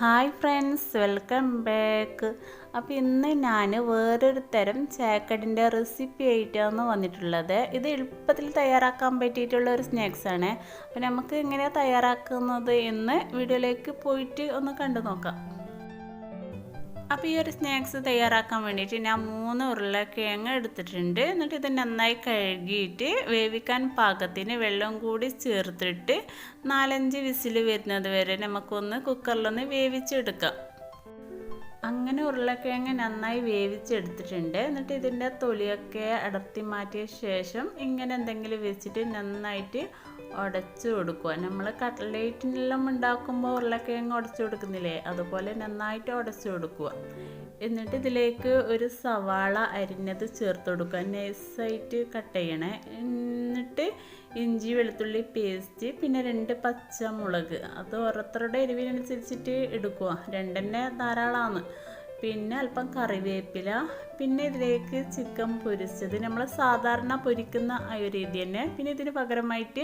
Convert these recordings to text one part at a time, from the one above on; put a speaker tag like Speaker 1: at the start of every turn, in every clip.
Speaker 1: Hi friends, welcome back. അപ്പോൾ ഇന്ന് ഞാൻ വേറൊരു തരം ചായക്കടിൻ്റെ റെസിപ്പി ആയിട്ടാണ് വന്നിട്ടുള്ളത്. ഇത് എളുപ്പത്തിൽ തയ്യാറാക്കാൻ പറ്റിയിട്ടുള്ള ഒരു സ്നാക്സാണ്. അപ്പോൾ നമുക്ക് എങ്ങനെയാണ് തയ്യാറാക്കുന്നത് എന്ന് വീഡിയോയിലേക്ക് പോയിട്ട് ഒന്ന് കണ്ടു നോക്കാം. അപ്പോൾ ഈ ഒരു സ്നാക്സ് തയ്യാറാക്കാൻ വേണ്ടിയിട്ട് ഞാൻ 3 ഉരുളക്കിഴങ്ങ് എടുത്തിട്ടുണ്ട്. എന്നിട്ട് ഇത് നന്നായി കഴുകിയിട്ട് വേവിക്കാൻ പാകത്തിന് വെള്ളം കൂടി ചേർത്തിട്ട് 4-5 വിസിൽ വരുന്നത് വരെ നമുക്കൊന്ന് കുക്കറിലൊന്ന് വേവിച്ചെടുക്കാം. അങ്ങനെ ഉരുളക്കിഴങ്ങ് നന്നായി വേവിച്ചെടുത്തിട്ടുണ്ട്. എന്നിട്ട് ഇതിൻ്റെ തൊലിയൊക്കെ അടർത്തി മാറ്റിയ ശേഷം ഇങ്ങനെ എന്തെങ്കിലും വെച്ചിട്ട് നന്നായിട്ട് ഉടച്ചു കൊടുക്കുക. നമ്മൾ കട്ട്ലേറ്റിനെല്ലാം ഉണ്ടാക്കുമ്പോൾ ഉരുളക്കിഴങ്ങ് ഉടച്ചു കൊടുക്കുന്നില്ലേ, അതുപോലെ നന്നായിട്ട് ഉടച്ചു കൊടുക്കുക. എന്നിട്ട് ഇതിലേക്ക് ഒരു സവാള അരിഞ്ഞത് ചേർത്ത് കൊടുക്കുക, നൈസായിട്ട് കട്ട് ചെയ്യണേ. എന്നിട്ട് ഇഞ്ചി വെളുത്തുള്ളി പേസ്റ്റ്, പിന്നെ 2 പച്ചമുളക്, അത് ഓരോരുത്തരുടെ എരിവിനനുസരിച്ചിട്ട് എടുക്കുക, 2 ധാരാളമാണ്. പിന്നെ അല്പം കറിവേപ്പില, പിന്നെ ഇതിലേക്ക് ചിക്കൻ പൊരിച്ചത്, നമ്മൾ സാധാരണ പൊരിക്കുന്ന ആ ഒരു രീതി തന്നെ. പിന്നെ ഇതിന് പകരമായിട്ട്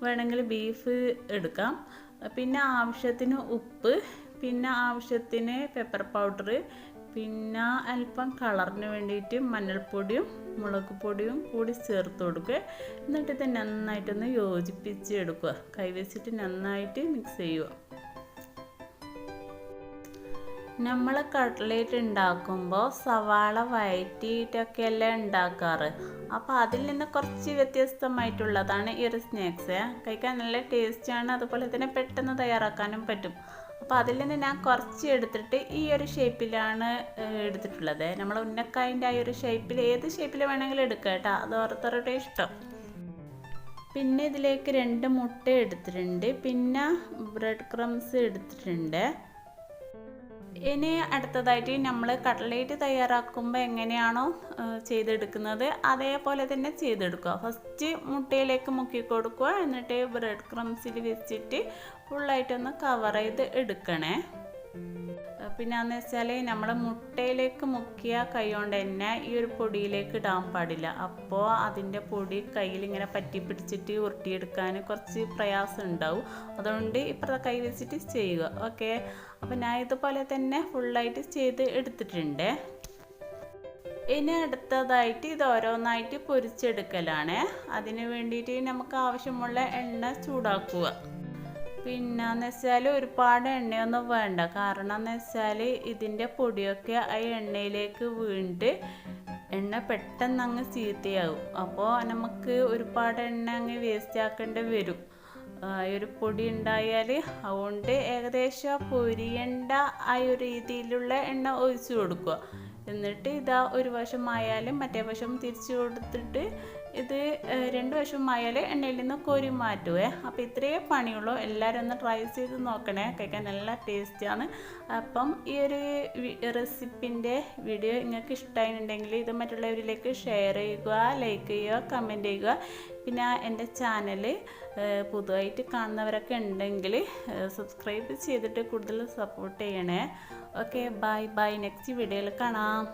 Speaker 1: വേണമെങ്കിൽ ബീഫ് എടുക്കാം. പിന്നെ ആവശ്യത്തിന് ഉപ്പ്, പിന്നെ ആവശ്യത്തിന് പെപ്പർ പൗഡർ, പിന്നെ അല്പം കളറിന് വേണ്ടിയിട്ട് മഞ്ഞൾപ്പൊടിയും മുളക് പൊടിയും കൂടി ചേർത്ത് കൊടുക്കുക. എന്നിട്ട് ഇത് നന്നായിട്ടൊന്ന് യോജിപ്പിച്ച് എടുക്കുക, കൈവച്ചിട്ട് നന്നായിട്ട് മിക്സ് ചെയ്യുക. നമ്മൾ കട്ട്ലേറ്റ് ഉണ്ടാക്കുമ്പോൾ സവാള വഴറ്റിയിട്ടൊക്കെയല്ലേ ഉണ്ടാക്കാറ്. അപ്പോൾ അതിൽ നിന്ന് കുറച്ച് വ്യത്യസ്തമായിട്ടുള്ളതാണ് ഈ ഒരു സ്നാക്സ്. കഴിക്കാൻ നല്ല ടേസ്റ്റാണ്, അതുപോലെ തന്നെ പെട്ടെന്ന് തയ്യാറാക്കാനും പറ്റും. അപ്പോൾ അതിൽ നിന്ന് ഞാൻ കുറച്ച് എടുത്തിട്ട് ഈ ഒരു ഷേപ്പിലാണ് എടുത്തിട്ടുള്ളത്. നമ്മൾ ഉന്നക്കായൻ്റെ ആ ഒരു ഷേപ്പിൽ, ഏത് ഷേപ്പിൽ വേണമെങ്കിലും എടുക്കാം കേട്ടോ, അത് ഓരോരുത്തരുടെ ഇഷ്ടം. പിന്നെ ഇതിലേക്ക് 2 മുട്ട എടുത്തിട്ടുണ്ട്, പിന്നെ ബ്രെഡ് ക്രംസ് എടുത്തിട്ടുണ്ട്. ഇനി അടുത്തതായിട്ട് നമ്മൾ കട്ട്ലേറ്റ് തയ്യാറാക്കുമ്പോൾ എങ്ങനെയാണോ ചെയ്തെടുക്കുന്നത് അതേപോലെ തന്നെ ചെയ്തെടുക്കുക. ഫസ്റ്റ് മുട്ടയിലേക്ക് മുക്കി കൊടുക്കുക, എന്നിട്ട് ബ്രെഡ് ക്രംസിൽ വെച്ചിട്ട് ഫുള്ളായിട്ടൊന്ന് കവർ ചെയ്ത് എടുക്കണേ. പിന്നെയെന്ന് വെച്ചാൽ നമ്മൾ മുട്ടയിലേക്ക് മുക്കിയ കൈ കൊണ്ട് തന്നെ ഈ ഒരു പൊടിയിലേക്ക് ഇടാൻ പാടില്ല. അപ്പോൾ അതിൻ്റെ പൊടി കയ്യിൽ ഇങ്ങനെ പറ്റി പിടിച്ചിട്ട് ഉരുട്ടിയെടുക്കാൻ കുറച്ച് പ്രയാസം ഉണ്ടാവും. അതുകൊണ്ട് ഇപ്പുറത്തെ കൈ വെച്ചിട്ട് ചെയ്യുക. ഓക്കെ, അപ്പോൾ ഞാൻ ഇതുപോലെ തന്നെ ഫുള്ളായിട്ട് ചെയ്ത് എടുത്തിട്ടുണ്ട്. ഇനി അടുത്തതായിട്ട് ഇത് ഓരോന്നായിട്ട് പൊരിച്ചെടുക്കലാണ്. അതിന് വേണ്ടിയിട്ട് നമുക്ക് ആവശ്യമുള്ള എണ്ണ ചൂടാക്കുക. പിന്നെന്ന് വെച്ചാൽ ഒരുപാട് എണ്ണയൊന്നും വേണ്ട, കാരണം എന്ന് വെച്ചാൽ ഇതിൻ്റെ പൊടിയൊക്കെ ആ എണ്ണയിലേക്ക് വീണിട്ട് എണ്ണ പെട്ടെന്ന് അങ്ങ് ചീത്തയാവും. അപ്പോൾ നമുക്ക് ഒരുപാട് എണ്ണ അങ്ങ് വേസ്റ്റ് ആക്കേണ്ടി വരും ഈ ഒരു പൊടി ഉണ്ടായാൽ. അതുകൊണ്ട് ഏകദേശം പൊരിയേണ്ട ആ ഒരു രീതിയിലുള്ള എണ്ണ ഒഴിച്ചു കൊടുക്കുക. എന്നിട്ട് ഇതാ ഒരു വശമായാലും മറ്റേ വശം തിരിച്ചു കൊടുത്തിട്ട് ഇത് 2 വശമായാൽ എണ്ണയിൽ നിന്ന് കോരി മാറ്റുവേ. അപ്പോൾ ഇത്രയേ പണിയുള്ളൂ. എല്ലാവരും ഒന്ന് ട്രൈ ചെയ്ത് നോക്കണേ, കഴിക്കാൻ നല്ല ടേസ്റ്റാണ്. അപ്പം ഈ ഒരു റെസിപ്പിൻ്റെ വീഡിയോ നിങ്ങൾക്ക് ഇഷ്ടമായിട്ടുണ്ടെങ്കിൽ ഇത് മറ്റുള്ളവരിലേക്ക് ഷെയർ ചെയ്യുക, ലൈക്ക് ചെയ്യുക, കമൻറ്റ് ചെയ്യുക. പിന്നെ എൻ്റെ ചാനൽ പുതുതായിട്ട് കാണുന്നവരൊക്കെ ഉണ്ടെങ്കിൽ സബ്സ്ക്രൈബ് ചെയ്തിട്ട് കൂടുതൽ സപ്പോർട്ട് ചെയ്യണേ. ഓക്കെ, ബൈ ബൈ, നെക്സ്റ്റ് വീഡിയോയിൽ കാണാം.